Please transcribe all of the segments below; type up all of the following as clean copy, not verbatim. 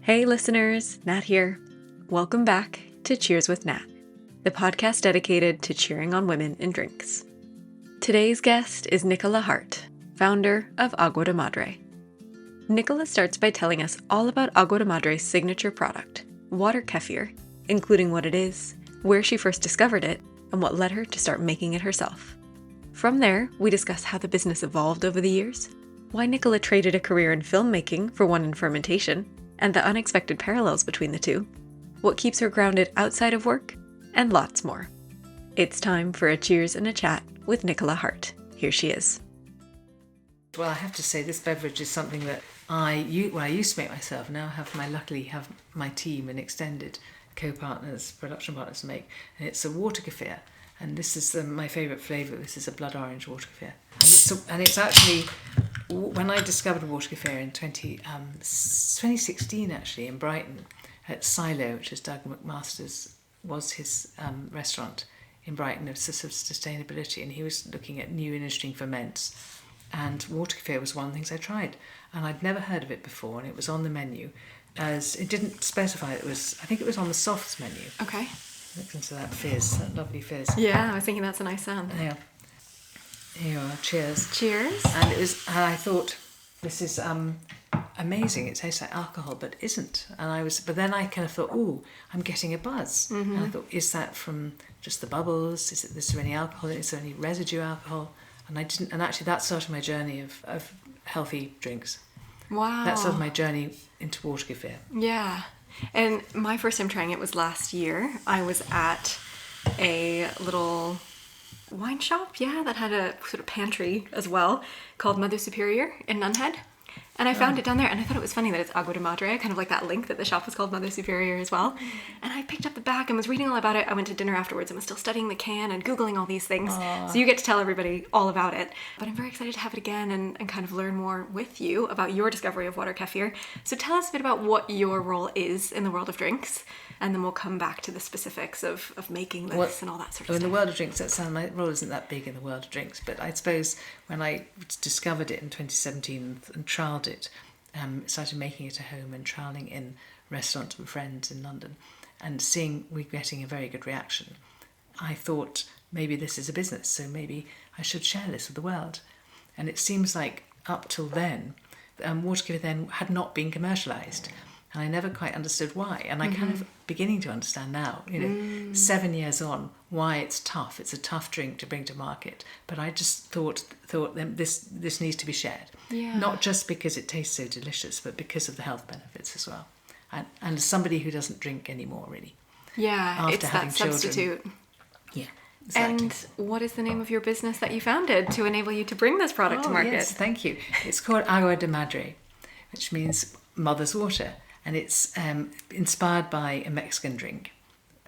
Hey listeners, Nat here. Welcome back to Cheers with Nat, the podcast dedicated to cheering on women in drinks. Today's guest is Nicola Hart, founder of Agua de Madre. Nicola starts by telling us all about Agua de Madre's signature product, water kefir, including what it is, where she first discovered it, and what led her to start making it herself. From there, we discuss how the business evolved over the years, why Nicola traded a career in filmmaking for one in fermentation, and the unexpected parallels between the two, what keeps her grounded outside of work, and lots more. It's time for a cheers and a chat with Nicola Hart. Here she is. Well, I have to say this beverage is something that I used to make myself. Now luckily have my team and extended co-partners, production partners to make. And it's a water kefir. And this is my favourite flavour. This is a blood orange water kefir. And it's actually, when I discovered water kefir in 2016 actually in Brighton at Silo, which is Doug McMaster's, was his restaurant in Brighton of sustainability, and he was looking at new and interesting ferments. And water kefir was one of the things I tried. And I'd never heard of it before, and it was on the menu. As it didn't specify it was, I think it was on the softs menu. Okay. Listen to that fizz, that lovely fizz. Yeah, I was thinking that's a nice sound. Yeah. Here you are, cheers. Cheers. And I thought, this is amazing. It tastes like alcohol, but isn't. But then I kind of thought, ooh, I'm getting a buzz. Mm-hmm. And I thought, is that from just the bubbles? Is there any alcohol? Is there any residue alcohol? And I didn't. And actually, that started my journey of healthy drinks. Wow. That started my journey into water kefir. Yeah. And my first time trying it was last year. I was at a little wine shop, that had a sort of pantry as well, called Mother Superior in Nunhead. And I found it down there, and I thought it was funny that it's Agua de Madre, kind of like that link that the shop was called Mother Superior as well. And I picked up the back and was reading all about it. I went to dinner afterwards and was still studying the can and Googling all these things. So you get to tell everybody all about it. But I'm very excited to have it again and kind of learn more with you about your discovery of water kefir. So tell us a bit about what your role is in the world of drinks, and then we'll come back to the specifics of making this and all that sort of stuff. In the world of drinks, my role isn't that big in the world of drinks, but I suppose when I discovered it in 2017 and trialled it, started making it at home and trialling in restaurants with friends in London and we're getting a very good reaction, I thought maybe this is a business, so maybe I should share this with the world. And it seems like up till then, water kefir then had not been commercialised. And I never quite understood why. And I'm kind of beginning to understand now, 7 years on, why it's tough. It's a tough drink to bring to market. But I just thought this needs to be shared. Yeah. Not just because it tastes so delicious, but because of the health benefits as well. And as somebody who doesn't drink anymore, really. Yeah, after it's having that children. substitute. Yeah, exactly. And what is the name of your business that you founded to enable you to bring this product to market? Yes, thank you. It's called Agua de Madre, which means mother's water. And it's inspired by a Mexican drink.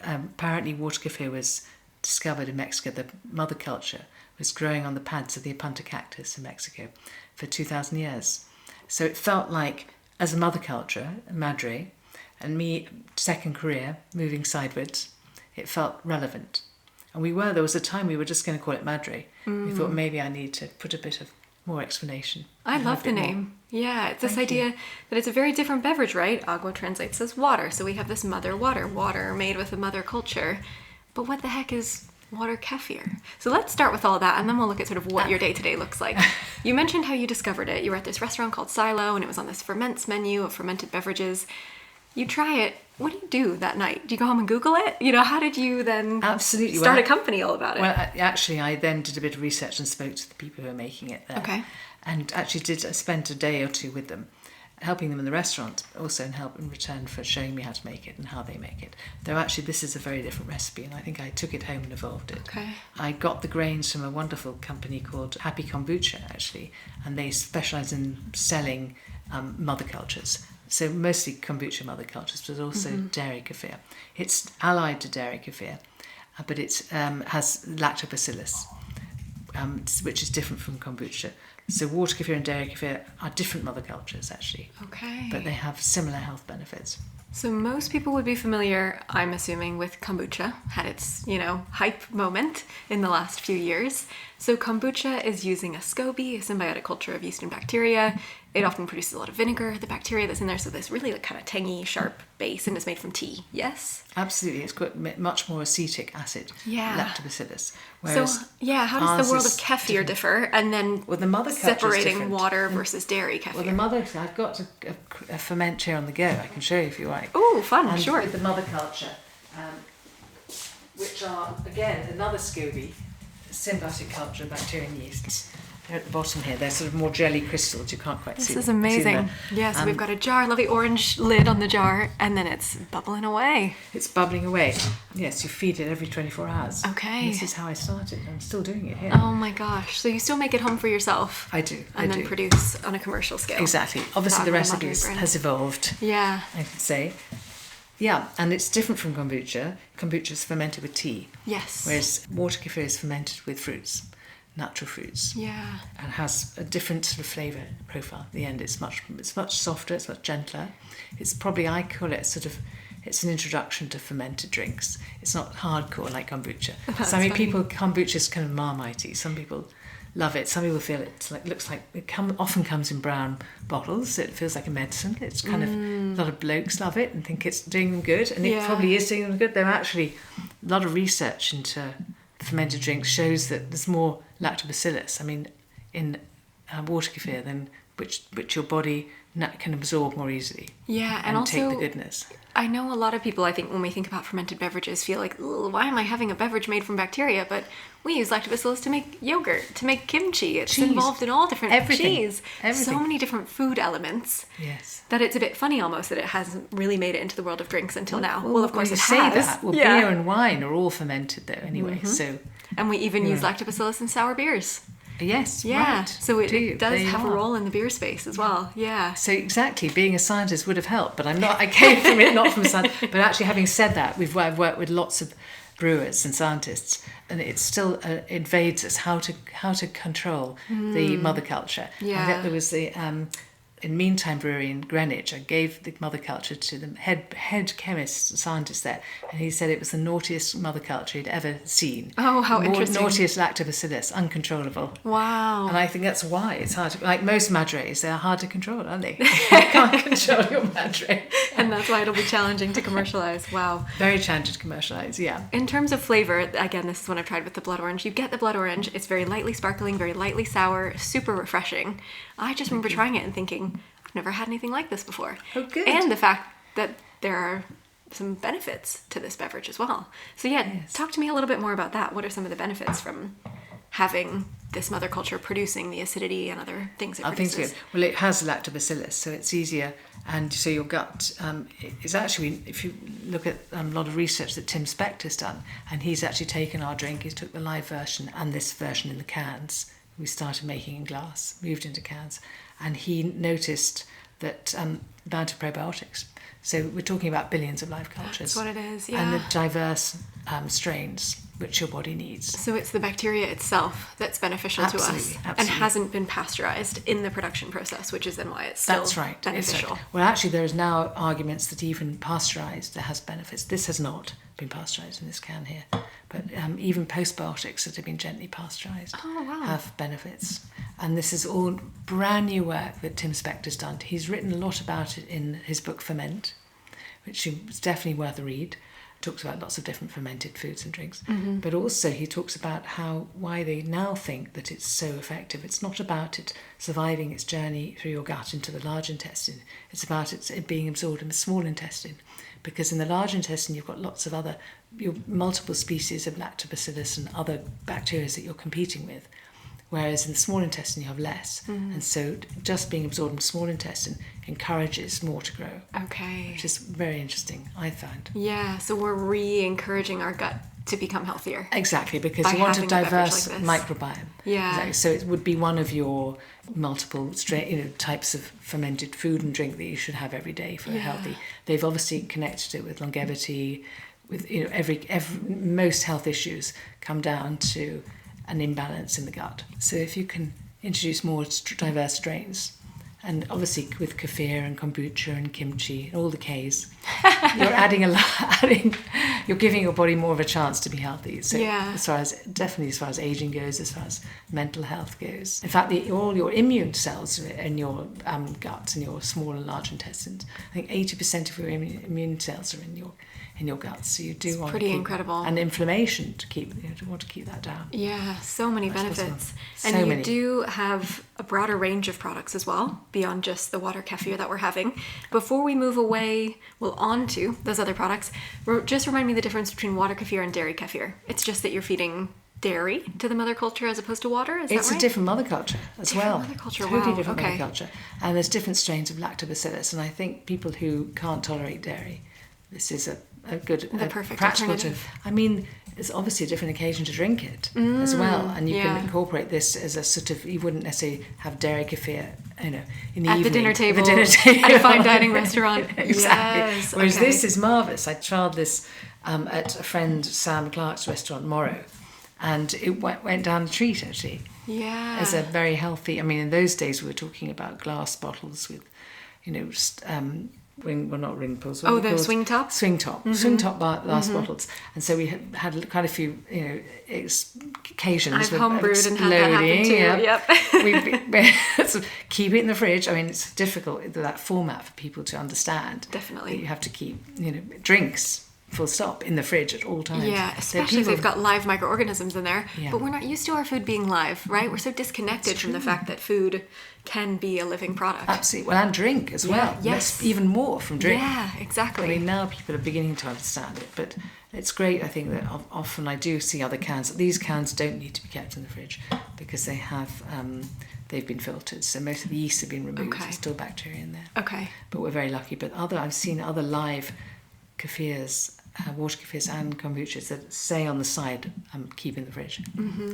Apparently water kefir was discovered in Mexico. The mother culture was growing on the pads of the Apunta cactus in Mexico for 2,000 years. So it felt like, as a mother culture, Madre, and me, second career, moving sideways, it felt relevant. And there was a time we were just going to call it Madre. We thought maybe I need to put a bit of more explanation. I love the name. Yeah, it's this idea that it's a very different beverage, right? Agua translates as water, so we have this mother water made with a mother culture. But what the heck is water kefir? So let's start with all that, and then we'll look at sort of what your day-to-day looks like. You mentioned how you discovered it. You were at this restaurant called Silo, and it was on this ferments menu of fermented beverages. You try it. What do you do that night? Do you go home and Google it? How did you then start a company all about it? Well, actually, I then did a bit of research and spoke to the people who were making it there. Okay. And actually spent a day or two with them, helping them in the restaurant, also in return for showing me how to make it and how they make it. Though actually this is a very different recipe, and I think I took it home and evolved it. Okay. I got the grains from a wonderful company called Happy Kombucha, actually, and they specialise in selling mother cultures. So mostly kombucha mother cultures, but also dairy kefir. It's allied to dairy kefir, but it has lactobacillus, which is different from kombucha. So water kefir and dairy kefir are different mother cultures, actually. Okay. But they have similar health benefits. So most people would be familiar, I'm assuming, with kombucha. Had its, hype moment in the last few years. So kombucha is using a SCOBY, a symbiotic culture of yeast and bacteria. It often produces a lot of vinegar, the bacteria that's in there, so this really kind of tangy, sharp base, and it's made from tea. Yes? Absolutely. It's got much more acetic acid, lactobacillus. Whereas how does the world of kefir differ? And then the mother separating water versus dairy kefir. Well, the mother, I've got a ferment here on the go. I can show you if you like. Oh, fun, sure. With the mother culture, which are, again, another SCOBY, symbiotic culture of bacteria and yeasts. They're at the bottom here. They're sort of more jelly crystals. You can't quite see them. This is amazing. Yeah, so we've got a jar, lovely orange lid on the jar, and then it's bubbling away. It's bubbling away. Yes, you feed it every 24 hours. Okay. This is how I started. I'm still doing it here. Oh my gosh. So you still make it home for yourself? I do. And then produce on a commercial scale? Exactly. Obviously the recipe has evolved. Yeah. I could say. Yeah, and it's different from kombucha. Kombucha is fermented with tea. Yes. Whereas water kefir is fermented with fruits, natural fruits. Yeah. And has a different sort of flavour profile. At the end, it's much softer, it's much gentler. It's probably, I call it it's an introduction to fermented drinks. It's not hardcore like kombucha. So I mean, kombucha is kind of marmitey. Some people love it. Some people feel looks like it often comes in brown bottles. It feels like a medicine. It's kind of, a lot of blokes love it and think it's doing them good, and it probably is doing them good. There are actually a lot of research into fermented drinks shows that there's more lactobacillus, I mean, in water kefir than which your body can absorb more easily. Yeah, and also take the goodness. I know a lot of people, I think, when we think about fermented beverages, feel like, why am I having a beverage made from bacteria? But we use lactobacillus to make yogurt, to make kimchi. It's involved in all different cheese. Everything. So many different food elements. Yes. That it's a bit funny almost that it hasn't really made it into the world of drinks until now. Well, of course it say has. That. Well, beer and wine are all fermented though anyway. Mm-hmm. So. And we even use lactobacillus in sour beers. Yes, yeah. Right. So it does have a role in the beer space as well. Yeah. So exactly, being a scientist would have helped, but I'm not. I came from it, not from science. But actually, having said that, I've worked with lots of brewers and scientists, and it still invades us how to control the mother culture. Yeah. There was the in Meantime Brewery in Greenwich. I gave the mother culture to the head chemist, scientist there, and he said it was the naughtiest mother culture he'd ever seen. Oh, how interesting. Naughtiest lactobacillus, uncontrollable. Wow. And I think that's why it's hard to, like most madres, they're hard to control, aren't they? You can't control your madre. And that's why it'll be challenging to commercialize. Wow. Very challenging to commercialize, yeah. In terms of flavor, again, this is one I've tried with the blood orange. You get the blood orange, it's very lightly sparkling, very lightly sour, super refreshing. I just remember trying it and thinking, I've never had anything like this before. Oh, good. And the fact that there are some benefits to this beverage as well. So talk to me a little bit more about that. What are some of the benefits from having this mother culture producing the acidity and other things it produces? Well, it has lactobacillus, so it's easier, and so your gut is actually, if you look at a lot of research that Tim Spector's done, and he's actually taken our drink, he's took the live version and this version in the cans. We started making in glass, moved into cans, and he noticed that amount of probiotics. So we're talking about billions of live cultures. That's what it is, yeah. And the diverse strains which your body needs. So it's the bacteria itself that's beneficial to us. Absolutely. And hasn't been pasteurized in the production process, which is then why it's still beneficial. Right. Well, actually, there is now arguments that even pasteurized has benefits. This has not been pasteurized in this can here. But even postbiotics that have been gently pasteurized have benefits. And this is all brand new work that Tim Spector's done. He's written a lot about it in his book Ferment, which is definitely worth a read. Talks about lots of different fermented foods and drinks, but also he talks about why they now think that it's so effective. It's not about it surviving its journey through your gut into the large intestine. It's about it being absorbed in the small intestine, because in the large intestine you've got lots of multiple species of lactobacillus and other bacteria that you're competing with. Whereas in the small intestine you have less. And so just being absorbed in the small intestine encourages more to grow. Okay. Which is very interesting, I found. Yeah, so we're encouraging our gut to become healthier. Exactly, because you want a diverse microbiome. Yeah. Exactly. So it would be one of your multiple types of fermented food and drink that you should have every day for healthy. They've obviously connected it with longevity, with every most health issues come down to an imbalance in the gut. So if you can introduce more diverse strains, and obviously with kefir and kombucha and kimchi and all the Ks, you're you're giving your body more of a chance to be healthy. So as far as aging goes, as far as mental health goes. In fact, all your immune cells in your guts and your small and large intestines, I think 80% of your immune cells are in your guts. So you do want to keep incredible. And inflammation you want to keep that down. Yeah, so many benefits. And you do have a broader range of products as well, beyond just the water kefir that we're having. Before we move away, on to those other products, just remind me the difference between water kefir and dairy kefir. It's just that you're feeding dairy to the mother culture as opposed to water, is that right? It's a different mother culture as well. Mother culture, totally different mother culture. And there's different strains of lactobacillus, and I think people who can't tolerate dairy, this is a perfect practical alternative. I mean, it's obviously a different occasion to drink it as well, and you can incorporate this as a sort of, you wouldn't necessarily have dairy kefir, in the evening at the dinner table at a fine dining restaurant. Exactly. Yes, Whereas this is marvellous. I trialled this at a friend Sam Clark's restaurant Morrow, and it went down a treat actually. Yeah. As a very healthy. I mean, in those days we were talking about glass bottles with, not ring pulls. The swing top? Swing top glass bottles. And so we had quite a few, occasions. I've homebrewed and had that happen too. Yep. Keep it in the fridge. I mean, it's difficult, that format for people to understand. Definitely. You have to keep, drinks, full stop, in the fridge at all times. Yeah, especially if they've got live microorganisms in there. Yeah. But we're not used to our food being live, right? We're so disconnected from the fact that food can be a living product. Absolutely. Well, and drink as well. Yes. Even more from drink. Yeah, exactly. I mean, now people are beginning to understand it, but it's great, I think, that often I do see other cans. These cans don't need to be kept in the fridge because they have... they've been filtered, so most of the yeast have been removed. There's still bacteria in there. Okay. But we're very lucky. But I've seen other live kefirs, water kefirs and kombuchas that say on the side, keep in the fridge,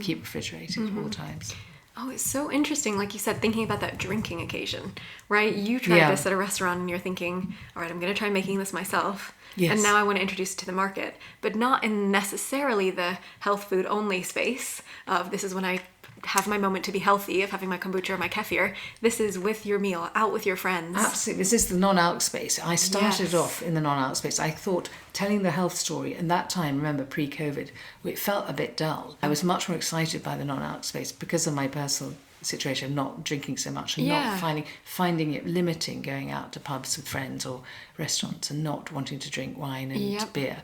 keep refrigerated at all times. Oh, it's so interesting, like you said, thinking about that drinking occasion, right? You tried this at a restaurant and you're thinking, all right, I'm going to try making this myself. Yes. And now I want to introduce it to the market, but not in necessarily the health food only space of this is when I have my moment to be healthy, of having my kombucha or my kefir. This is with your meal, out with your friends. Absolutely. This is the non-alc space. I started off in the non-alc space. I thought telling the health story, and that time, remember, pre-COVID, it felt a bit dull. I was much more excited by the non-alc space because of my personal situation of not drinking so much and not finding it limiting going out to pubs with friends or restaurants and not wanting to drink wine and beer.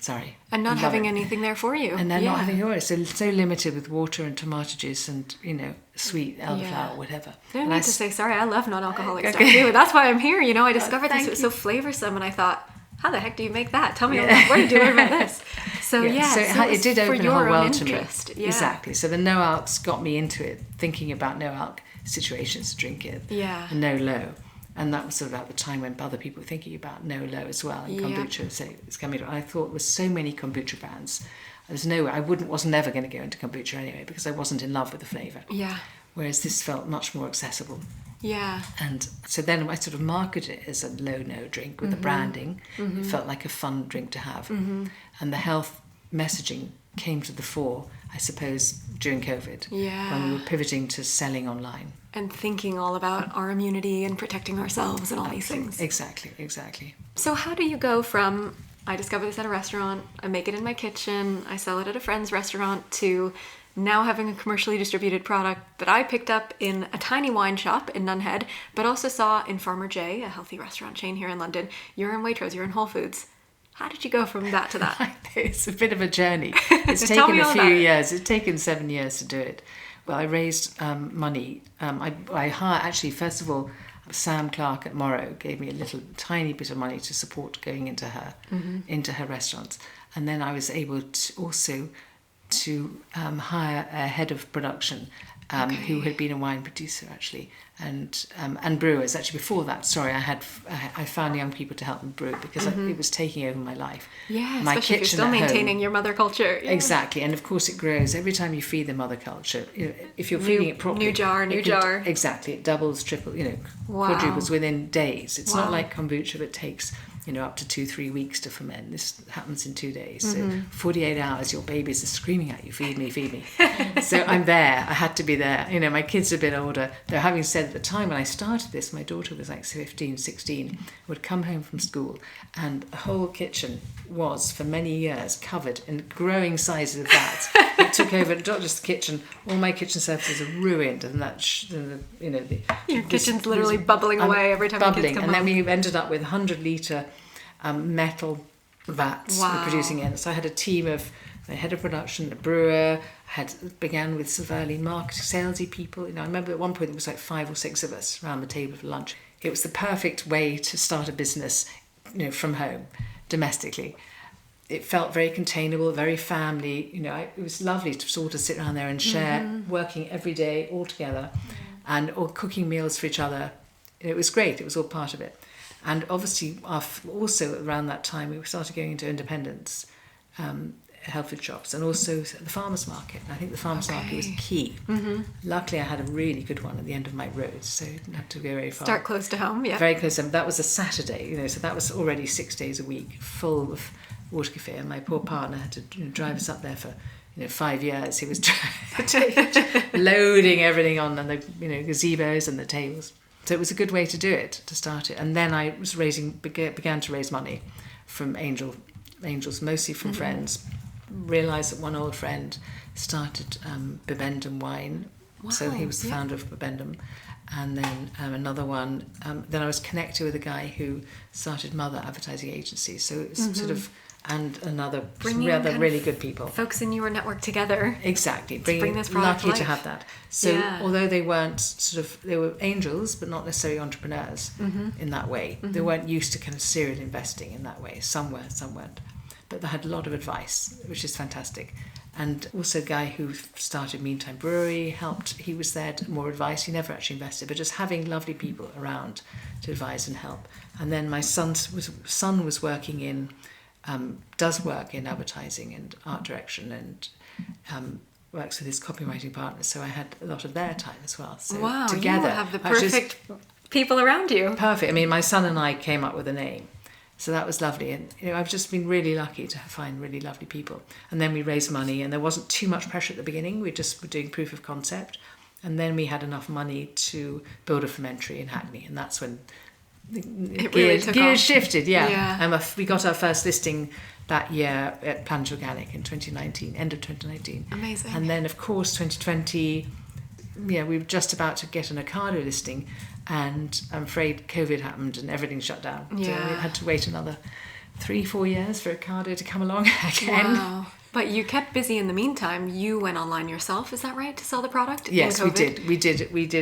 Sorry. And not having anything there for you. And then not having yours. So limited with water and tomato juice and, sweet elderflower or whatever. No need to say sorry. I love non-alcoholic stuff too. That's why I'm here. I discovered this. It was so flavoursome and I thought, how the heck do you make that? Tell me where did you learn about this? So it did open a whole world to me. Yeah. Exactly. So the no alcs got me into it, thinking about no alc situations to drink it. Yeah. And no low. And that was sort of at the time when other people were thinking about no low as well. And kombucha, so it's coming. I thought there were so many kombucha brands. There's no way. I wasn't ever going to go into kombucha anyway because I wasn't in love with the flavour. Yeah. Whereas this felt much more accessible. Yeah. And so then I sort of marketed it as a low-no drink with the branding. It felt like a fun drink to have. And the health messaging came to the fore, I suppose, during COVID. Yeah. When we were pivoting to selling online. And thinking all about our immunity and protecting ourselves and all these things. Exactly. So how do you go from, I discover this at a restaurant, I make it in my kitchen, I sell it at a friend's restaurant, to now having a commercially distributed product that I picked up in a tiny wine shop in Nunhead, but also saw in Farmer J, a healthy restaurant chain here in London. You're in Waitrose, you're in Whole Foods. How did you go from that to that? It's a bit of a journey. It's taken a few years. It's taken 7 years to do it. Well, I raised money. I hired, actually, first of all, Sam Clark at Morrow gave me a little tiny bit of money to support going into her restaurants. And then I was able to also hire a head of production who had been a wine producer actually, and brewers. Actually, before that, I found young people to help me brew because it was taking over my life. Yeah, my especially if you're still maintaining your mother culture. Yeah. Exactly, and of course it grows every time you feed the mother culture. If you're feeding it properly, new jar. Exactly, it doubles, quadruples within days. It's not like kombucha that takes up to 2-3 weeks to ferment. This happens in 2 days. So 48 hours, your babies are screaming at you, feed me, feed me. So I'm there. I had to be there. My kids are a bit older. Though having said at the time when I started this, my daughter was like 15, 16, would come home from school and the whole kitchen was for many years covered in growing sizes of that. It took over not just the kitchen, all my kitchen surfaces are ruined, and your kitchen's literally bubbling away every time bubbling. the kids come and home. Then we ended up with 100-litre metal vats Wow. for producing it. So I had a team of the head of production, a brewer. Began with sort of early marketing, salesy people. I remember at one point there was like 5 or 6 of us around the table for lunch. It was the perfect way to start a business, from home, domestically. It felt very containable, very family. It was lovely to sort of sit around there and share, working every day all together, or cooking meals for each other. It was great. It was all part of it. And obviously, also around that time, we started going into independents, health food shops, and also the farmers market. And I think the farmers market was key. Luckily, I had a really good one at the end of my road, so I didn't have to go very far. Start close to home, yeah. Very close to home. That was a Saturday, so that was already 6 days a week, full of water kefir. And my poor partner had to drive us up there for 5 years. He was loading everything on, and the gazebos and the tables. So it was a good way to do it, to start it. And then I was began to raise money from angels, mostly from friends. Realised that one old friend started Bibendum wine. Wow, So he was the founder of Bibendum. And then another one. Then I was connected with a guy who started Mother Advertising Agency. So it was sort of, and another really good people. Folks in your network together. Exactly. Bring this product lucky to to life. have that. So although they weren't they were angels, but not necessarily entrepreneurs in that way. They weren't used to kind of serial investing in that way. Some were, some weren't. But they had a lot of advice, which is fantastic. And also a guy who started Meantime Brewery helped. He was there to more advice. He never actually invested, but just having lovely people around to advise and help. And then my son was working in, does work in advertising and art direction, and works with his copywriting partners. So I had a lot of their time as well. So Wow, together, you have the perfect people around you. Perfect. I mean, my son and I came up with a name. So that was lovely. And I've just been really lucky to find really lovely people. And then we raised money, and there wasn't too much pressure at the beginning. We just were doing proof of concept. And then we had enough money to build a fermentary in Hackney. And that's when It really took gears off. shifted, Yeah. And we got our first listing that year at Planet Organic in 2019, end of 2019. Amazing. And then, of course, 2020, we were just about to get an Ocado listing, and I'm afraid COVID happened and everything shut down. Yeah. So we had to wait another 3-4 years for Ocado to come along again. Wow. But you kept busy in the meantime. You went online yourself, is that right, to sell the product? Yes, in we COVID? did. We did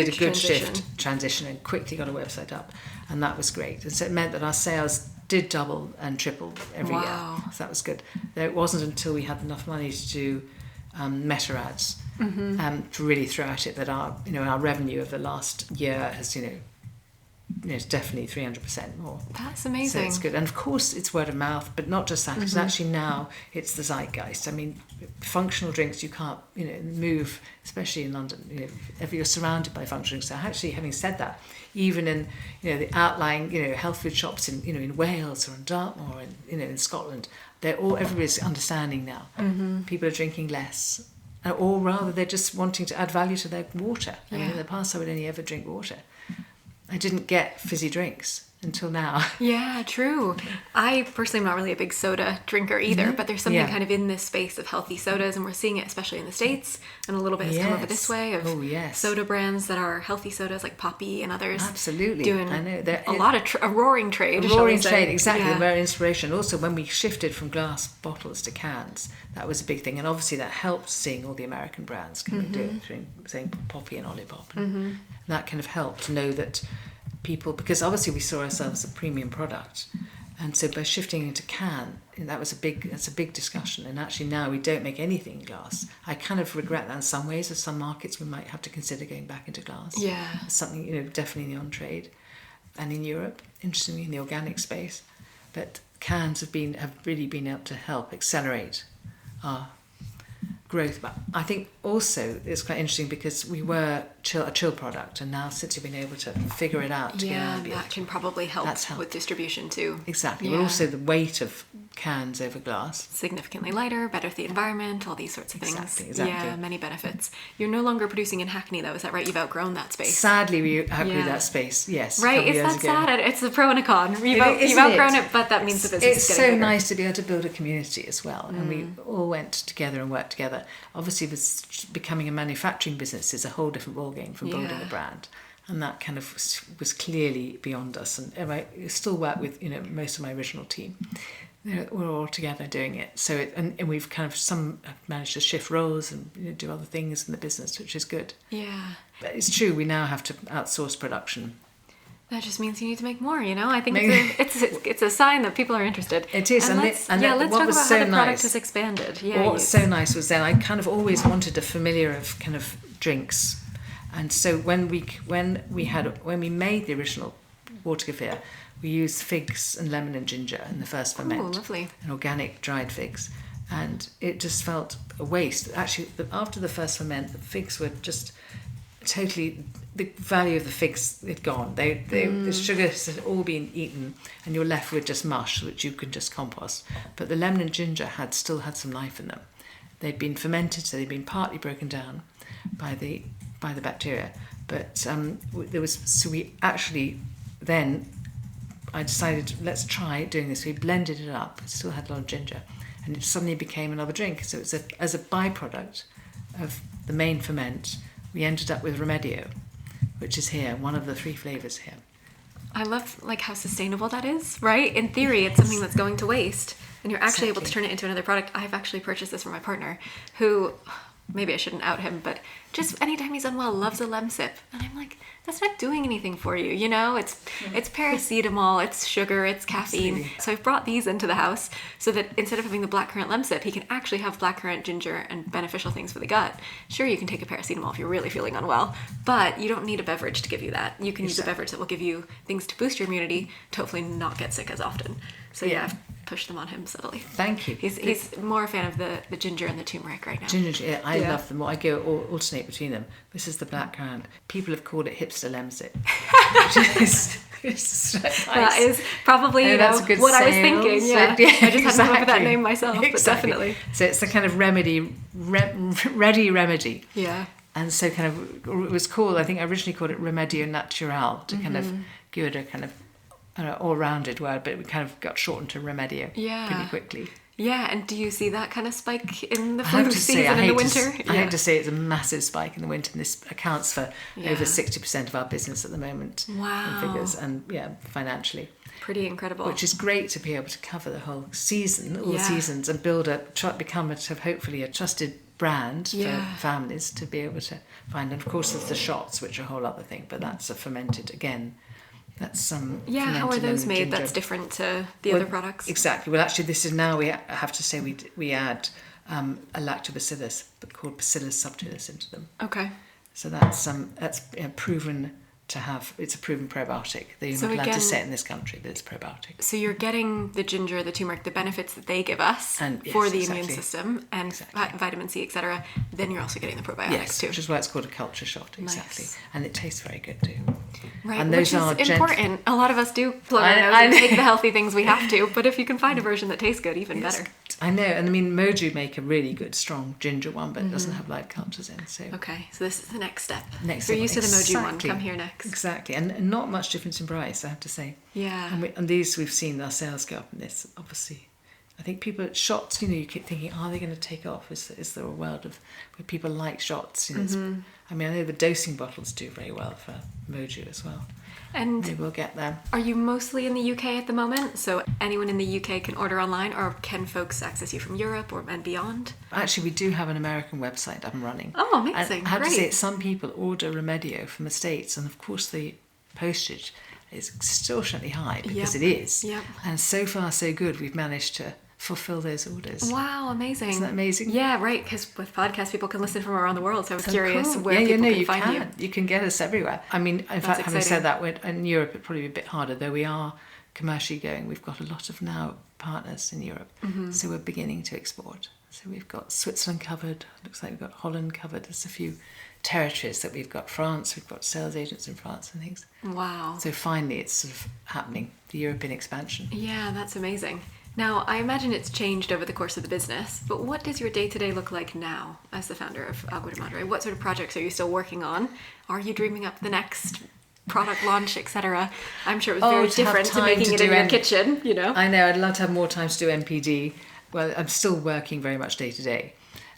a good Huge transition, and quickly got a website up, and that was great. And so it meant that our sales did double and triple every year. So that was good. It wasn't until we had enough money to do meta ads to really throw at it that our revenue of the last year has it's definitely 300% more. That's amazing. So it's good. And of course it's word of mouth, but not just that, because actually now it's the zeitgeist. I mean, functional drinks you can't move, especially in London. If you're surrounded by functional drinks. So actually, having said that, even in the outlying health food shops in Wales or in Dartmoor or in Scotland, everybody's understanding now. People are drinking less, or rather they're just wanting to add value to their water. I mean, in the past I would only ever drink water. I didn't get fizzy drinks until now. Yeah, true. I personally am not really a big soda drinker either, but there's something kind of in this space of healthy sodas, and we're seeing it especially in the States, and a little bit has come over this way of soda brands that are healthy sodas like Poppy and others. Absolutely. Doing I know. a lot of a roaring trade. A roaring trade, exactly. The very inspiration. Also, when we shifted from glass bottles to cans, that was a big thing. And obviously that helped seeing all the American brands come and do it, saying Poppy and Olipop. And that kind of helped to know that people, because obviously we saw ourselves as a premium product, and so by shifting into can, that's a big discussion. And actually now we don't make anything in glass. I kind of regret that in some ways. As some markets we might have to consider going back into glass. Yeah, it's something definitely in the on trade, and in Europe, interestingly in the organic space. But cans have really been able to help accelerate our growth. But I think also it's quite interesting because we were a chill product, and now since you've been able to figure it out, that can probably help with distribution too. Exactly. But also the weight of cans over glass, significantly lighter, better for the environment, all these sorts of things. Exactly. Yeah, many benefits. You're no longer producing in Hackney though, is that right? You've outgrown that space. Sadly, we outgrew that space. Yes, right. Is that sad? It's a pro and a con. You've outgrown it, but that means the business is getting bigger. It's so nice to be able to build a community as well, and we all went together and worked together. Obviously, becoming a manufacturing business is a whole different ballgame from building a brand, and that kind of was clearly beyond us. And I still work with most of my original team. We're all together doing it. So and we've kind of some have managed to shift roles and do other things in the business, which is good. Yeah, but it's true. We now have to outsource production. That just means you need to make more, I think it's a sign that people are interested. It is. And let's talk about how the product has expanded. Yeah, what was so nice was then I kind of always wanted a familiar of kind of drinks. And so when we made the original water kefir, we used figs and lemon and ginger in the first ferment. Oh, lovely. And organic dried figs. And it just felt a waste. Actually, after the first ferment, the figs were just totally... The value of the figs had gone. The sugars had all been eaten, and you're left with just mush, which you could just compost. But the lemon and ginger still had some life in them. They'd been fermented, so they'd been partly broken down by the bacteria. But I decided, let's try doing this. We blended it up. It still had a lot of ginger, and it suddenly became another drink. So it's as a byproduct of the main ferment, we ended up with Remedio, which is here, one of the 3 flavours here. I love how sustainable that is, right? In theory, it's something that's going to waste, and you're actually able to turn it into another product. I've actually purchased this from my partner, who, maybe I shouldn't out him, but just anytime he's unwell, loves a Lemsip. And I'm like, that's not doing anything for you, It's paracetamol, it's sugar, it's caffeine. Absolutely. So I've brought these into the house so that instead of having the blackcurrant Lemsip, he can actually have blackcurrant, ginger, and beneficial things for the gut. Sure, you can take a paracetamol if you're really feeling unwell, but you don't need a beverage to give you that. You can use a beverage that will give you things to boost your immunity to hopefully not get sick as often. So I've pushed them on him subtly. Thank you. He's more a fan of the ginger and the turmeric right now. Ginger, I love them. I go alternate between them. This is the blackcurrant. People have called it hipster Lemsip, which is nice. That is probably what I was thinking. Yeah, I just hadn't come up with that name myself, but definitely. So it's the kind of ready remedy. Yeah. And so kind of it was called. I think I originally called it Remedio Natural to kind of give it a kind of all-rounded word, but we kind of got shortened to Remedio pretty quickly. Yeah, and do you see that kind of spike in the flu season in the winter? I hate to say it's a massive spike in the winter, and this accounts for over 60% of our business at the moment. Wow. In figures and financially. Pretty incredible. Which is great to be able to cover the whole season, all seasons, and become hopefully a trusted brand for families to be able to find. And of course there's the shots, which are a whole other thing, but that's a fermented again. That's some. How are those made? That's different to the other products. Exactly. Well, actually, this is now we have to say we add a lactobacillus, but called Bacillus subtilis, into them. Okay. So that's proven to have. It's a proven probiotic. They're not allowed to say it in this country that it's probiotic. So you're getting the ginger, the turmeric, the benefits that they give us for the immune system and vitamin C, etc. Then you're also getting the probiotics too. Which is why it's called a culture shot. Exactly. Nice. And it tastes very good too. Right, and those which is important. A lot of us do plug our nose and take the healthy things we have to, but if you can find a version that tastes good, even better. I know, and I mean, Moju make a really good, strong ginger one, but it doesn't have light cultures in. So okay, so this is the next step. If you're used to the Moju one, come here next. Exactly, and not much difference in price, I have to say. Yeah. And these, we've seen our sales go up in this, obviously. I think people at shots, you keep thinking, are they going to take off? Is there a world where people like shots? I mean, I know the dosing bottles do very well for Moju as well. And maybe we'll get there. Are you mostly in the UK at the moment? So anyone in the UK can order online, or can folks access you from Europe and beyond? Actually, we do have an American website up and running. Oh, amazing. And I have to say, some people order Remedio from the States, and of course the postage is extortionately high because it is. Yep. And so far, so good. We've managed to fulfill those orders. Wow, amazing. Isn't that amazing? Yeah, right, because with podcasts people can listen from around the world, so I was curious where people can find you. You can get us everywhere. I mean, in fact, having said that, in Europe it'd probably be a bit harder, though we are commercially going. We've got a lot of now partners in Europe, so we're beginning to export. So we've got Switzerland covered, looks like we've got Holland covered, there's a few territories that we've got France, we've got sales agents in France and things. Wow. So finally it's sort of happening, the European expansion. Yeah, that's amazing. Now, I imagine it's changed over the course of the business, but what does your day-to-day look like now as the founder of Agua de Madre? What sort of projects are you still working on? Are you dreaming up the next product launch, etc.? I'm sure it was very different to making it in your kitchen, you know? I know, I'd love to have more time to do MPD. Well, I'm still working very much day to day.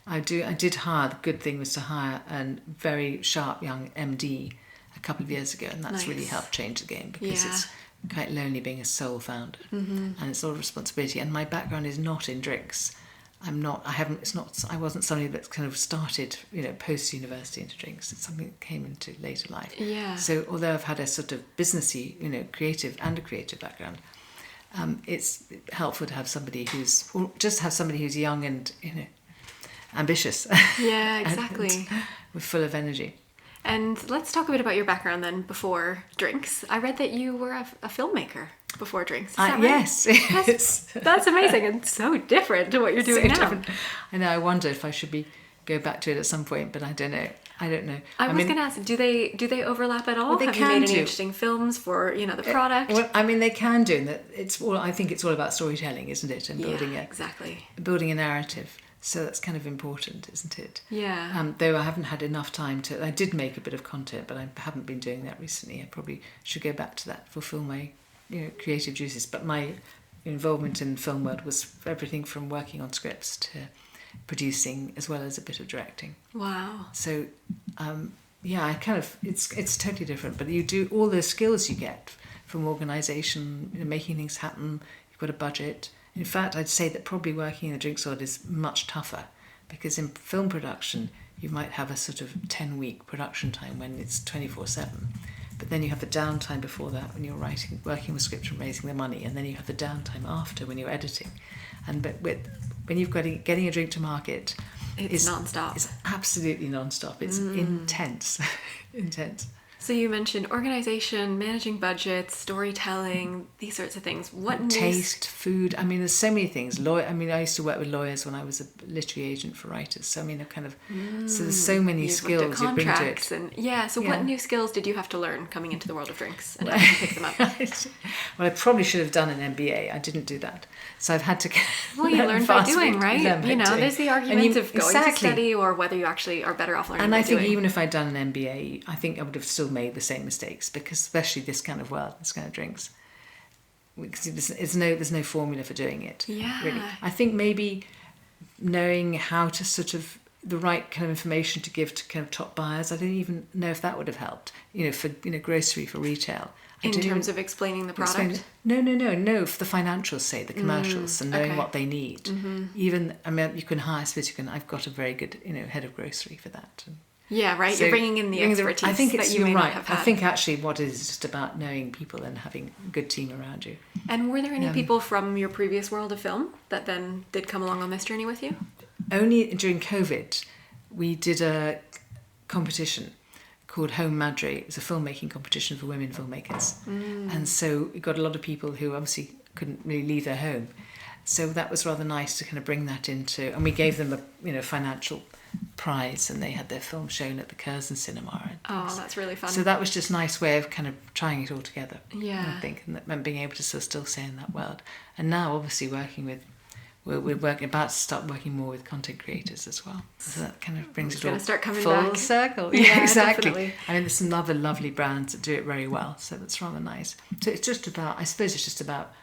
I did hire, the good thing was to hire a very sharp young MD a couple of years ago, and that's really helped change the game, because it's quite lonely being a sole founder, and it's a lot of responsibility. And my background is not in drinks. I wasn't somebody that's kind of started, post university into drinks. It's something that came into later life. Yeah. So although I've had a sort of businessy, creative background, it's helpful to have somebody who's young and, ambitious. Yeah, exactly. and full of energy. And let's talk a bit about your background then before drinks. I read that you were a filmmaker before drinks. Is that right? Yes. That's amazing and so different to what you're doing now. Different. I know, I wonder if I should go back to it at some point, but I don't know. I was going to ask, do they overlap at all? Well, they Have can you made any do. interesting films for, the product? They can do. I think it's all about storytelling, isn't it? And building a narrative. So that's kind of important, isn't it? Yeah. Though I haven't had enough time to... I did make a bit of content, but I haven't been doing that recently. I probably should go back to that, fulfill my creative juices. But my involvement in the film world was everything from working on scripts to producing, as well as a bit of directing. Wow. So, it's totally different. But you do all the skills you get from organisation, making things happen. You've got a budget. In fact, I'd say that probably working in the drinks world is much tougher, because in film production, you might have a sort of 10-week production time when it's 24/7. But then you have the downtime before that when you're working with scripts and raising the money, and then you have the downtime after when you're editing. When you've got getting a drink to market, it's non-stop. It's absolutely non-stop. It's intense. Intense. So you mentioned organisation, managing budgets, storytelling, these sorts of things. Taste, food. I mean, there's so many things. I used to work with lawyers when I was a literary agent for writers. So, so there's so many skills you bring to it. What new skills did you have to learn coming into the world of drinks, and how did you pick them up? Well, I probably should have done an MBA. I didn't do that. So I've had to... Well, you learn by doing, right? There's the argument of going to study, or whether you actually are better off learning by doing. And I think even if I'd done an MBA, I think I would have still made the same mistakes, because especially this kind of world, this kind of drinks, there's no formula for doing it. Yeah. Really. I think maybe knowing how to sort of the right kind of information to give to kind of top buyers, I don't even know if that would have helped. For grocery, for retail. In terms of explaining the product? No, for the financials, say, the commercials, and knowing what they need. Mm-hmm. Even, you can hire, I've got a very good, head of grocery for that. Yeah, right. So you're bringing in the expertise that you may not have had. I think actually what it is just about knowing people and having a good team around you. And were there any people from your previous world of film that then did come along on this journey with you? Only during COVID, we did a competition called Home Madre. It was a filmmaking competition for women filmmakers. And so we got a lot of people who obviously couldn't really leave their home. So that was rather nice to kind of bring that into, and we gave them a financial prize, and they had their film shown at the Curzon Cinema. Oh, that's really fun. So that was just a nice way of kind of trying it all together. Yeah. I think, and that meant being able to still stay in that world. And now obviously we're about to start working more with content creators as well. So that kind of brings it all start coming full back. circle. Yeah, exactly. Definitely. There's some other lovely brands that do it very well. So that's rather nice. So it's just about, I suppose it's just about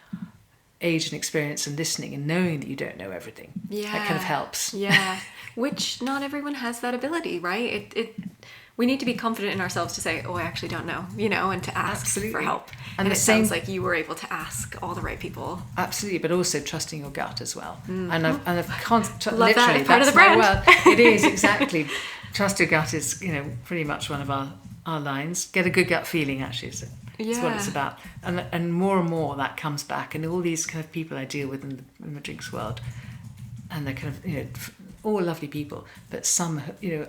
age and experience and listening and knowing that you don't know everything. Yeah. That kind of helps. Yeah. Which not everyone has that ability, right? We need to be confident in ourselves to say, I actually don't know, and to ask for help. And it sounds like you were able to ask all the right people. Absolutely, but also trusting your gut as well. Mm-hmm. And I've literally, that's part of the brand. my word. It is, exactly. Trust your gut is, pretty much one of our lines. Get a good gut feeling, actually. So it's what it's about. And more that comes back. And all these kind of people I deal with in the drinks world, and they're kind of, all lovely people, but some,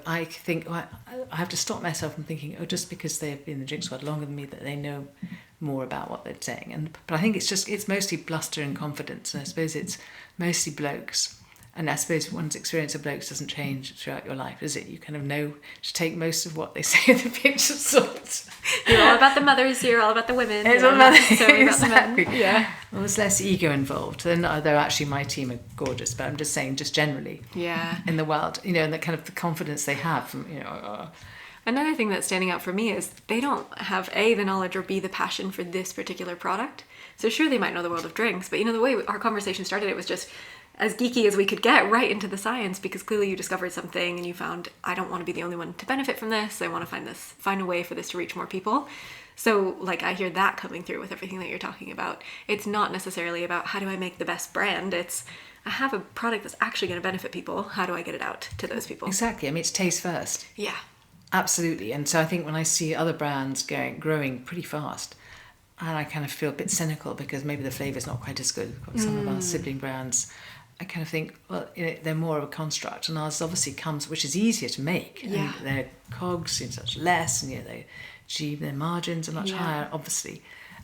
I think I have to stop myself from thinking, just because they've been in the drinks world longer than me, that they know more about what they're saying. But I think it's mostly bluster and confidence, and I suppose it's mostly blokes, And I suppose one's experience of blokes doesn't change throughout your life, does it? You kind of know to take most of what they say with a pinch of salt. You're all about the mothers, you're all about the women. It's all about the men. Yeah. Well, there's less ego involved. Though actually my team are gorgeous, but I'm just saying, just generally, in the world, and the kind of the confidence they have from, Another thing that's standing out for me is they don't have A, the knowledge, or B, the passion for this particular product. So sure, they might know the world of drinks, but the way our conversation started, it was just as geeky as we could get, right into the science, because clearly you discovered something and you found, I don't want to be the only one to benefit from this. I want to find a way for this to reach more people. So I hear that coming through with everything that you're talking about. It's not necessarily about how do I make the best brand. It's I have a product that's actually going to benefit people. How do I get it out to those people? Exactly. I mean, it's taste first. Yeah. Absolutely. And so I think when I see other brands growing pretty fast, and I kind of feel a bit cynical because maybe the flavour's not quite as good. We've got some of our sibling brands. I kind of think, well, they're more of a construct, and ours obviously comes, which is easier to make. Yeah. And their cogs such less, and they achieve their margins are much higher, obviously.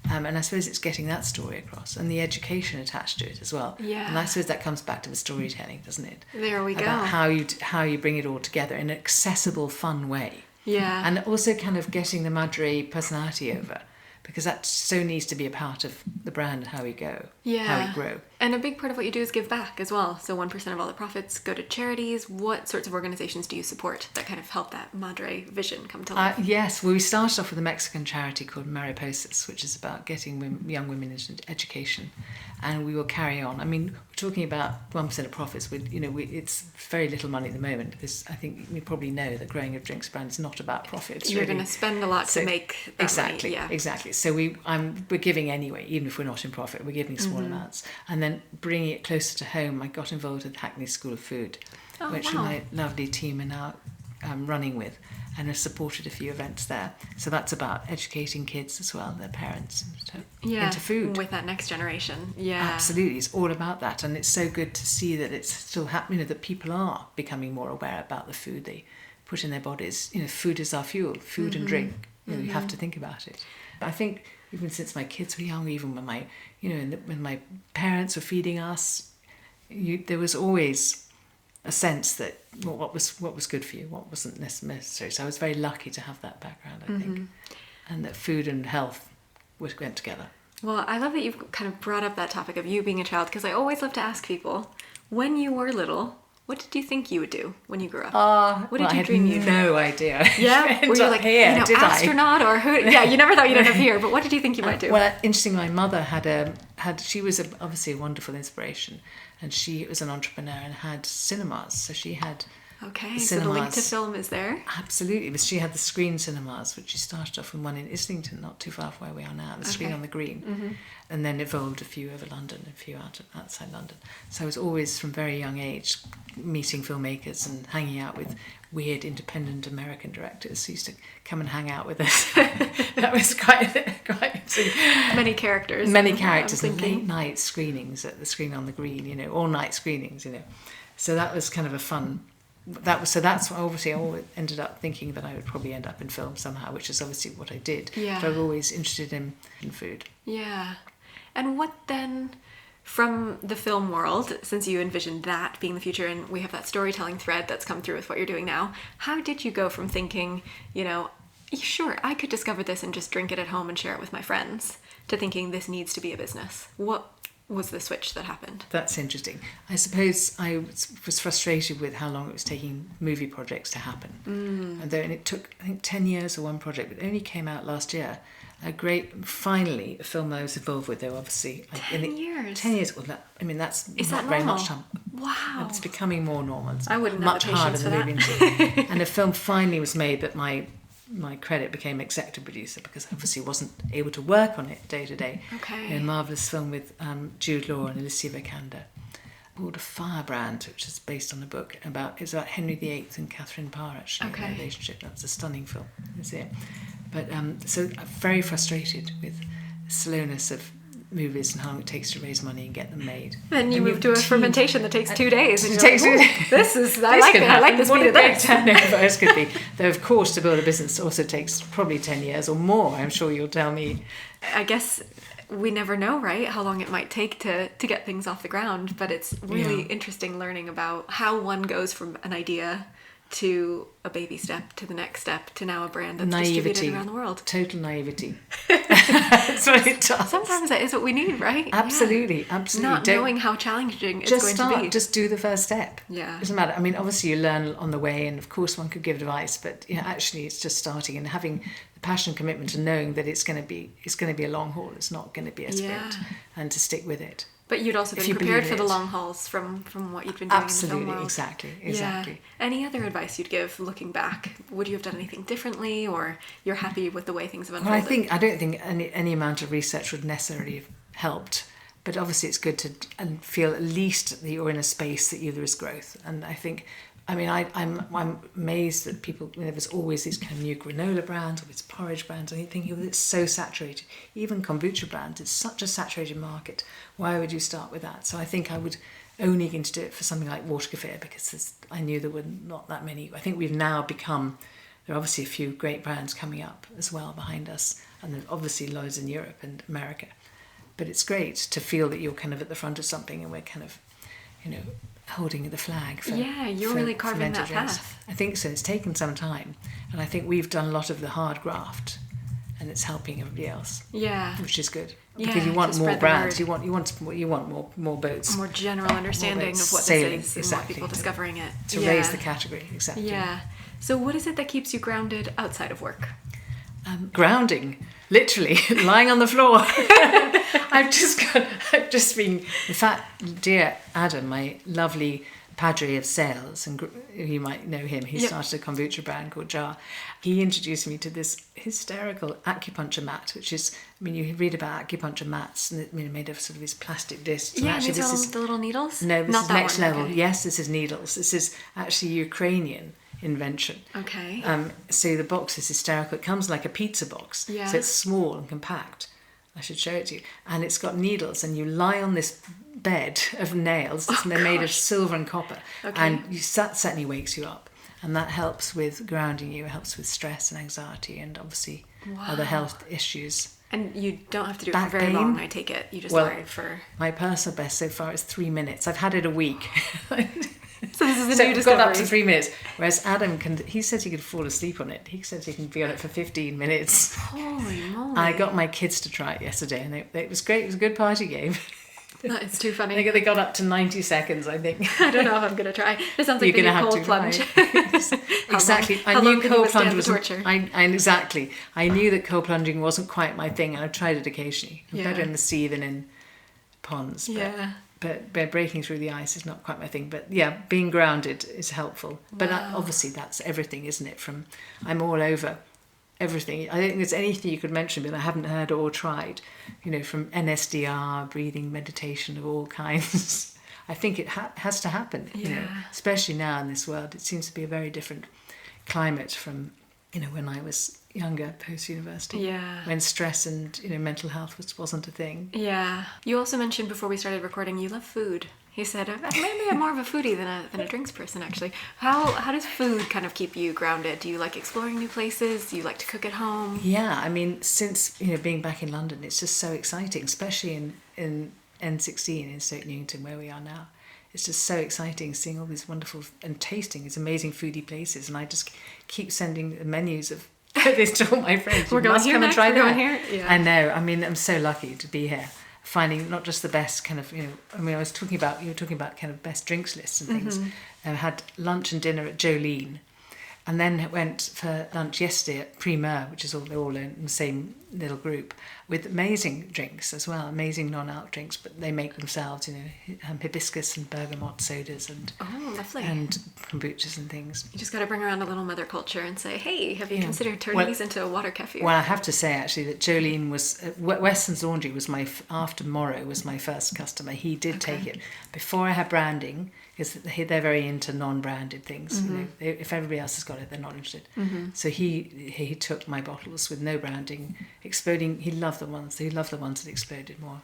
And I suppose it's getting that story across and the education attached to it as well. Yeah. And I suppose that comes back to the storytelling, doesn't it? There we go. About how you bring it all together in an accessible, fun way. Yeah. And also kind of getting the Madre personality over, because that so needs to be a part of the brand, how we go, how we grow. And a big part of what you do is give back as well. So 1% of all the profits go to charities. What sorts of organizations do you support that kind of help that Madre vision come to life? Yes, well, we started off with a Mexican charity called Mariposas, which is about getting young women into education. And we will carry on. I mean, we're talking about 1% of profits. It's very little money at the moment, because I think you probably know that growing a drinks brand is not about profits. You're going to spend a lot to make that exactly, money. Yeah. Exactly. So we're giving anyway, even if we're not in profit. We're giving small amounts. And then bringing it closer to home, I got involved with Hackney School of Food, which my lovely team are now running with, and have supported a few events there. So that's about educating kids as well, their parents, into food. With that next generation. Yeah. Absolutely. It's all about that. And it's so good to see that it's still happening, that people are becoming more aware about the food they put in their bodies. Food is our fuel, food and drink. You have to think about it. I think even since my kids were young, even when when my parents were feeding us, there was always a sense that what was good for you, what wasn't necessary. So I was very lucky to have that background, I think, and that food and health went together. Well, I love that you've kind of brought up that topic of you being a child, because I always love to ask people, when you were little, what did you think you would do when you grew up? What did you dream you? I had no idea. Yeah, were you like astronaut or who? Yeah, you never thought you'd end up here. But what did you think you might do? Well, interesting. My mother she was obviously a wonderful inspiration, and she was an entrepreneur and had cinemas. So she had cinemas. So the link to film is there. Absolutely, but she had the screen cinemas, which she started off with one in Islington, not too far from where we are now, the screen on the green, and then evolved a few over London, a few outside London. So I was always, from very young age, meeting filmmakers and hanging out with weird independent American directors who used to come and hang out with us. That was quite many characters. And late night screenings at the screen on the green, all night screenings, So that was kind of a fun. That's what obviously I always ended up thinking that I would probably end up in film somehow, which is obviously what I did. Yeah. But I was always interested in food. Yeah. And what then, from the film world, since you envisioned that being the future, and we have that storytelling thread that's come through with what you're doing now, how did you go from thinking, sure, I could discover this and just drink it at home and share it with my friends, to thinking this needs to be a business? What was the switch that happened? That's interesting. I suppose I was frustrated with how long it was taking movie projects to happen. And it took, I think, 10 years for one project, but it only came out last year. Finally, a film I was involved with, though, obviously. 10 years? 10 years. Well, that's is not that very normal? much time. Wow. It's becoming more normal. It's I wouldn't much have the harder patience for than that. movie industry. And a film finally was made, but my credit became executive producer, because I obviously wasn't able to work on it day to day. Okay. A marvellous film with Jude Law and Alicia Vikander called A Firebrand, which is based on a book it's about Henry VIII and Catherine Parr, actually, their relationship. That's a stunning film. But so I'm very frustrated with the slowness of movies and how long it takes to raise money and get them made. Then you move to a fermentation that takes 2 days, and I like the speed of this. Turnovers could be. Though, of course, to build a business also takes probably 10 years or more. I'm sure you'll tell me. I guess we never know, right, how long it might take to get things off the ground. But it's really interesting learning about how one goes from an idea to a baby step, to the next step, to now a brand that's distributed around the world. Total naivety. That's what it does. Sometimes that is what we need, right? Absolutely. Not knowing how challenging it's going to be. Just do the first step. Yeah. Doesn't matter. I mean, obviously you learn on the way, and of course one could give advice, but actually it's just starting and having the passion and commitment and knowing that it's going to be a long haul. It's not going to be a sprint, and to stick with it. But you'd also been prepared for the long hauls from what you'd been doing in the film world. Exactly. Yeah. Any other advice you'd give looking back? Would you have done anything differently, or you're happy with the way things have unfolded? Well, I don't think any amount of research would necessarily have helped. But obviously it's good to feel at least that you're in a space that there is growth. And I think, I'm amazed that people, there's always these kind of new granola brands or these porridge brands. I think it's so saturated. Even kombucha brands, it's such a saturated market. Why would you start with that? So I think I would only going to do it for something like water kefir, because I knew there were not that many. I think we've now become, there are obviously a few great brands coming up as well behind us, and there's obviously loads in Europe and America. But it's great to feel that you're kind of at the front of something, and we're kind of, holding the flag for you're really carving that path. I think so. It's taken some time, and I think we've done a lot of the hard graft, and it's helping everybody else. Yeah, which is good, because you want more brands. You want more boats, a more general understanding of what sailing, this is, and more people discovering it to raise the category. Exactly. Yeah. So what is it that keeps you grounded outside of work? Grounding, literally lying on the floor. I've just been, in fact, dear Adam, my lovely padre of sales, and you might know him, he started a kombucha brand called Jar. He introduced me to this hysterical acupuncture mat, which is, you read about acupuncture mats, and it's made of sort of these plastic discs. Yeah, and this is the little needles? No, this Not is that next one, level. okay. Yes, this is needles. This is actually Ukrainian invention. Okay. So the box is hysterical. It comes like a pizza box. Yeah. So it's small and compact. I should show it to you. And it's got needles, and you lie on this bed of nails. They're made of silver and copper. Okay. And that certainly wakes you up. And that helps with grounding you. It helps with stress and anxiety, and obviously other health issues. And you don't have to do it for very long, I take it. You just lie for... My personal best so far is 3 minutes. I've had it a week. So this is a new discovery. Got up to 3 minutes. Whereas Adam he says he could fall asleep on it. He says he can be on it for 15 minutes. Holy moly. I got my kids to try it yesterday, and it was great. It was a good party game. That is too funny. They got up to 90 seconds, I think. I don't know if I'm going to try. This sounds like the new cold plunge. Exactly. I knew cold plunge was torture. Exactly. I knew that cold plunging wasn't quite my thing, and I've tried it occasionally. I'm better in the sea than in ponds. But breaking through the ice is not quite my thing. But yeah, being grounded is helpful. But obviously that's everything, isn't it? I'm all over everything. I don't think there's anything you could mention but I haven't heard or tried. From NSDR, breathing meditation of all kinds. I think it has to happen. Especially now in this world. It seems to be a very different climate from when I was younger, post-university. Yeah. When stress and mental health wasn't a thing. Yeah. You also mentioned before we started recording you love food. You said maybe I'm more of a foodie than a drinks person, actually. How does food kind of keep you grounded? Do you like exploring new places? Do you like to cook at home? Yeah, since being back in London, it's just so exciting, especially in N16 in Stoke Newington, where we are now. It's just so exciting seeing all these wonderful and tasting these amazing foodie places, and I just keep sending the menus of this to all my friends. We're going here next. We're going here. Yeah. I know. I'm so lucky to be here, finding not just the best kind of you were talking about kind of best drinks lists and things. I had lunch and dinner at Jolene, and then went for lunch yesterday at Primeur, which is they're all in the same little group, with amazing drinks as well, amazing non-alc drinks, but they make themselves, hibiscus and bergamot sodas and lovely, and kombuchas and things. You just got to bring around a little mother culture and say, hey, have you considered turning these into a water kefir? Well, I have to say actually that Jolene was Weston's Laundry was after Morrow was my first customer. He did take it before I had branding, because they're very into non-branded things. If everybody else has got it, they're not interested. So he took my bottles with no branding, exploding. He loved the ones that exploded more.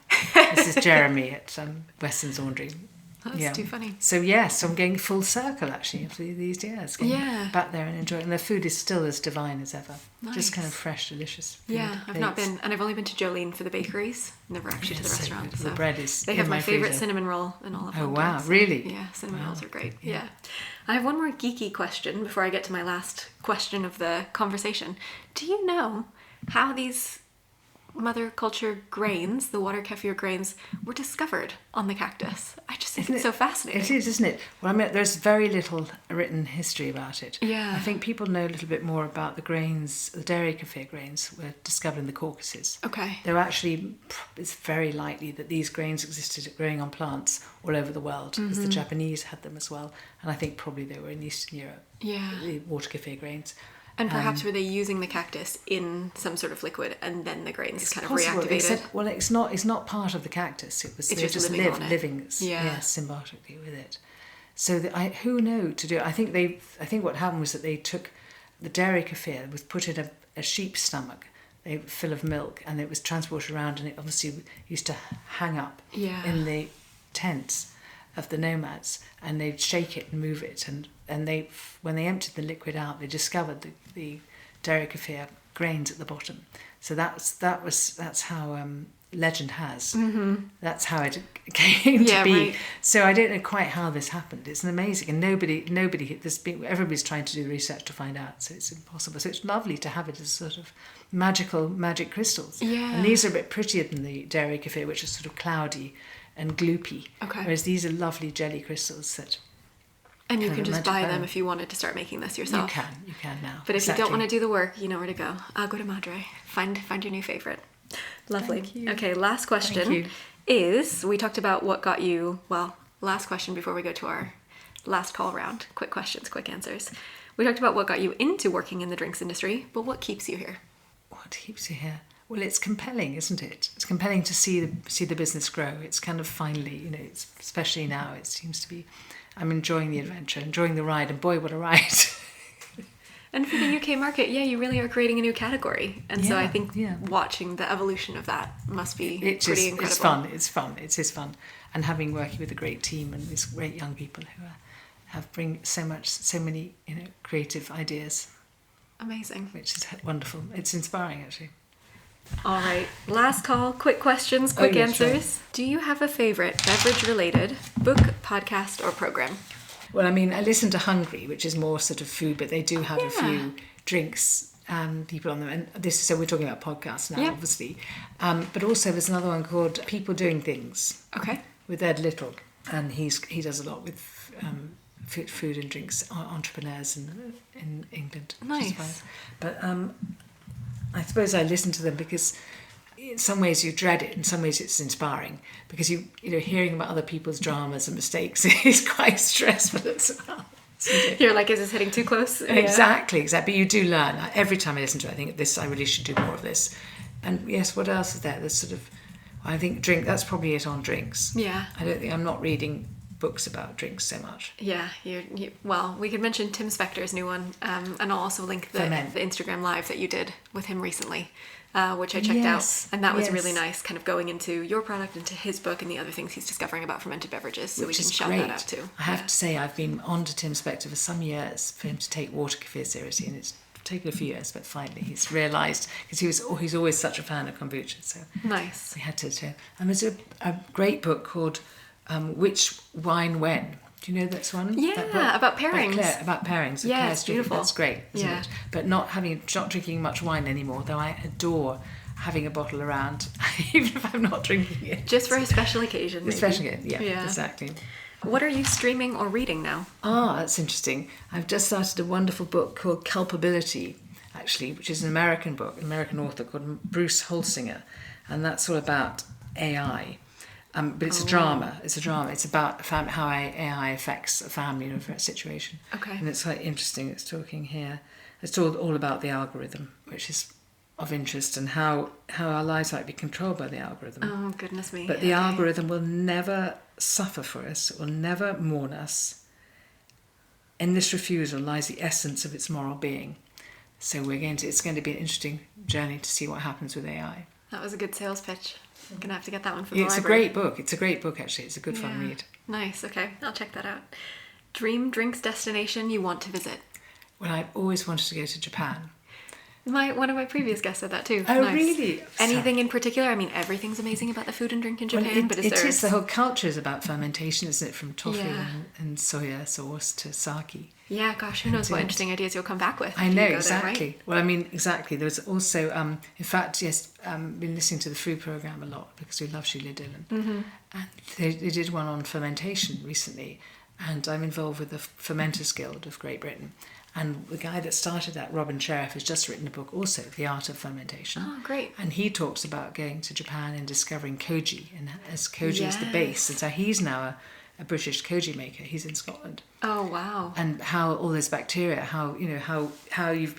This is Jeremy at Weston's Laundry. That's too funny. So yes, I'm going full circle actually after these years. Getting back there and enjoying. And their food is still as divine as ever. Nice. Just kind of fresh, delicious food. Yeah, I've not been, and I've only been to Jolene for the bakeries. Never actually to the restaurant. So the bread is. They have my favourite cinnamon roll in all of them. Oh wow, really? Yeah, cinnamon rolls are great. Yeah. I have one more geeky question before I get to my last question of the conversation. Do you know how these mother culture grains, the water kefir grains, were discovered on the cactus? I just think it's so fascinating. It is, isn't it? Well, I mean, there's very little written history about it. Yeah. I think people know a little bit more about the grains. The dairy kefir grains were discovered in the Caucasus. Okay. They're actually, it's very likely that these grains existed growing on plants all over the world, because the Japanese had them as well. And I think probably they were in Eastern Europe. Yeah. The water kefir grains. And perhaps were they using the cactus in some sort of liquid, and then the grains kind of possible, reactivated? Except, well, it's not part of the cactus. It's just living symbiotically with it. So who knew to do it? I think what happened was that they took the dairy kefir, was put in a sheep's stomach, full of milk, and it was transported around, and it obviously used to hang up in the tents of the nomads, and they'd shake it and move it, and they, when they emptied the liquid out, they discovered the dairy kefir grains at the bottom. So that's how legend has. That's how it came to be. Right. So I don't know quite how this happened. It's amazing, and everybody's trying to do the research to find out. So it's impossible. So it's lovely to have it as sort of magic crystals. Yeah. And these are a bit prettier than the dairy kefir, which is sort of cloudy and gloopy. Okay. Whereas these are lovely jelly crystals that. And you can just buy them if you wanted to start making this yourself. You can now. But if you don't want to do the work, you know where to go. Agua de Madre. Find your new favourite. Lovely. Thank you. Okay, last question is, we talked about what got you, last question before we go to our last call round. Quick questions, quick answers. We talked about what got you into working in the drinks industry, but what keeps you here? What keeps you here? Well, it's compelling, isn't it? It's compelling to see the business grow. It's kind of finally, especially now, it seems to be. I'm enjoying the adventure, enjoying the ride, and boy, what a ride! And for the UK market, you really are creating a new category, and so I think watching the evolution of that must be pretty incredible. It's fun. It is fun, and working with a great team and these great young people who bring so many creative ideas. Amazing. Which is wonderful. It's inspiring, actually. All right, last call, quick questions, quick answers. Sure. Do you have a favourite beverage-related book, podcast, or program? Well, I mean, I listen to Hungry, which is more sort of food, but they do have a few drinks people on them. And so we're talking about podcasts now, obviously. But also there's another one called People Doing Things. Okay. With Ed Little. And he does a lot with food and drinks entrepreneurs in England. Nice. But I suppose I listen to them because in some ways you dread it, in some ways it's inspiring, because hearing about other people's dramas and mistakes is quite stressful as well. You're like, is this hitting too close? Exactly. But you do learn. Every time I listen to it, I think I really should do more of this. And yes, what else is there? There's sort of, I think that's probably it on drinks. Yeah. I'm not reading books about drinks so much. Yeah, we could mention Tim Spector's new one, and I'll also link the Instagram live that you did with him recently, which I checked out, and that was really nice, kind of going into your product, into his book, and the other things he's discovering about fermented beverages, so we can shout that out too. I have to say, I've been on to Tim Spector for some years for him to take water kefir seriously, and it's taken a few years, but finally he's realised, because he's always such a fan of kombucha, so nice. We had to. And there's a great book called Which Wine When. Do you know this one? Yeah, that about pairings. Claire, about pairings. Yeah, it's beautiful. That's great, isn't it? But not drinking much wine anymore, though I adore having a bottle around, even if I'm not drinking it. Just for a special occasion. A special occasion, yeah, exactly. What are you streaming or reading now? That's interesting. I've just started a wonderful book called Culpability, actually, which is an American book, an American author called Bruce Holsinger, and that's all about AI. But it's a drama. It's about how AI affects a family or a situation. Okay. And it's quite interesting. It's talking here. It's all about the algorithm, which is of interest, and how our lives might be controlled by the algorithm. Oh, goodness me. But the algorithm will never suffer for us. It will never mourn us. In this refusal lies the essence of its moral being. So it's going to be an interesting journey to see what happens with AI. That was a good sales pitch. I'm going to have to get that one from the It's library. a great book. It's a great book, actually. It's a good fun read. Nice. Okay, I'll check that out. Dream drinks destination you want to visit? Well, I've always wanted to go to Japan. One of my previous guests said that too. Oh, Nice. really? Anything in particular? I mean, everything's amazing about the food and drink in Japan, but it is the whole culture is about fermentation, isn't it? From tofu and soya sauce to sake. Yeah, gosh, who knows what interesting ideas you'll come back with. I know, exactly. there, right? Well, I mean, exactly. There was also, in fact, yes, been listening to the food programme a lot because we love Sheila Dillon. Mm-hmm. And they did one on fermentation recently, and I'm involved with the Fermenters Guild of Great Britain. And the guy that started that, Robin Sheriff, has just written a book also, The Art of Fermentation. Oh, great. And he talks about going to Japan and discovering koji, and as koji is the base. And so he's now a British koji maker. He's in Scotland. Oh, wow. And how all those bacteria,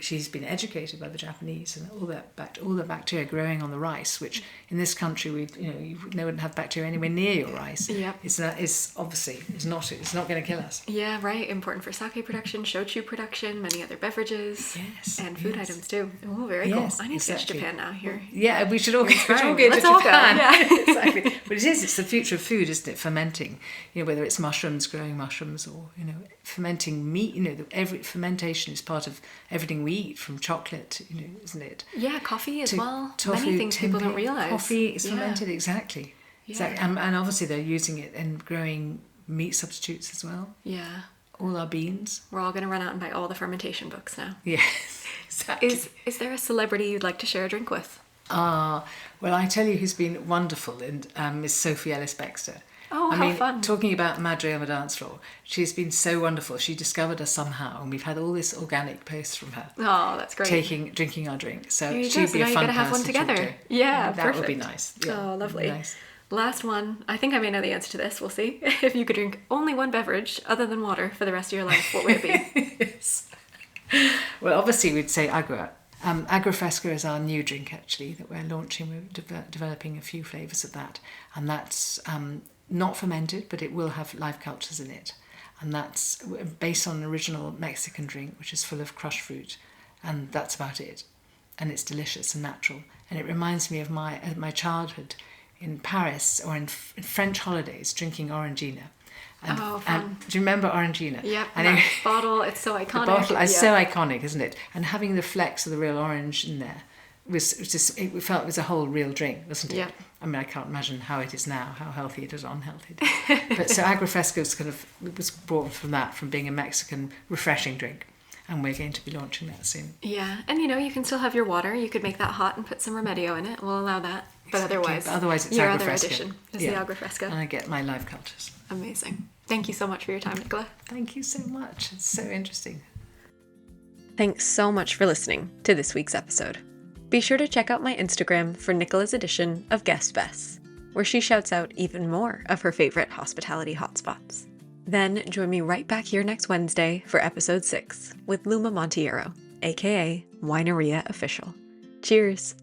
she's been educated by the Japanese, and all the bacteria growing on the rice, which in this country you wouldn't have bacteria anywhere near your rice. Yep. It's not going to kill us. Yeah, right. Important for sake production, shochu production, many other beverages, and food items too. Oh, very cool. I need to get to Japan now. Here. Yeah, we should all go to Let's all Japan. go. Yeah. Exactly. But it's the future of food, isn't it? Fermenting. Whether it's growing mushrooms, or fermenting meat. Every fermentation is part of everything we eat, from chocolate, isn't it? Yeah, coffee as well. Tofu, many things people don't realize. Coffee is fermented, exactly. And obviously they're using it in growing meat substitutes as well. Yeah. All our beans. We're all going to run out and buy all the fermentation books now. Yes, exactly. Is there a celebrity you'd like to share a drink with? Well, I tell you who's been wonderful is Sophie Ellis-Bextor. Oh, how fun. Talking about Madre on the dance floor, she's been so wonderful. She discovered us somehow, and we've had all this organic post from her. Oh, that's great. Drinking our drink. So she'd be a fun person have one together. To Yeah, that would be nice. Yeah, oh, lovely. Nice. Last one. I think I may know the answer to this. We'll see. If you could drink only one beverage other than water for the rest of your life, what would it be? Yes. Well, obviously we'd say agua. Agua Fresca is our new drink, actually, that we're launching. We're developing a few flavours of that. And that's not fermented, but it will have live cultures in it. And that's based on an original Mexican drink, which is full of crushed fruit. And that's about it. And it's delicious and natural. And it reminds me of my childhood in Paris, or in French holidays, drinking Orangina. Fun. And do you remember Orangina? Yep, that bottle, it's so iconic. The bottle is so iconic, isn't it? And having the flecks of the real orange in there, we felt it was a whole real drink, wasn't it? Yeah. I mean, I can't imagine how it is now, how healthy it is, unhealthy it is. But so Agua Fresca was brought from being a Mexican refreshing drink. And we're going to be launching that soon. Yeah, and you can still have your water. You could make that hot and put some Remedio in it. We'll allow that. But exactly. otherwise it's your Agua other Fresca. addition is the Agua Fresca. And I get my live cultures. Amazing. Thank you so much for your time, Nicola. Thank you so much. It's so interesting. Thanks so much for listening to this week's episode. Be sure to check out my Instagram for Nicola's edition of Guest Bess, where she shouts out even more of her favorite hospitality hotspots. Then join me right back here next Wednesday for episode 6 with Luma Montiero, aka Wineria Official. Cheers!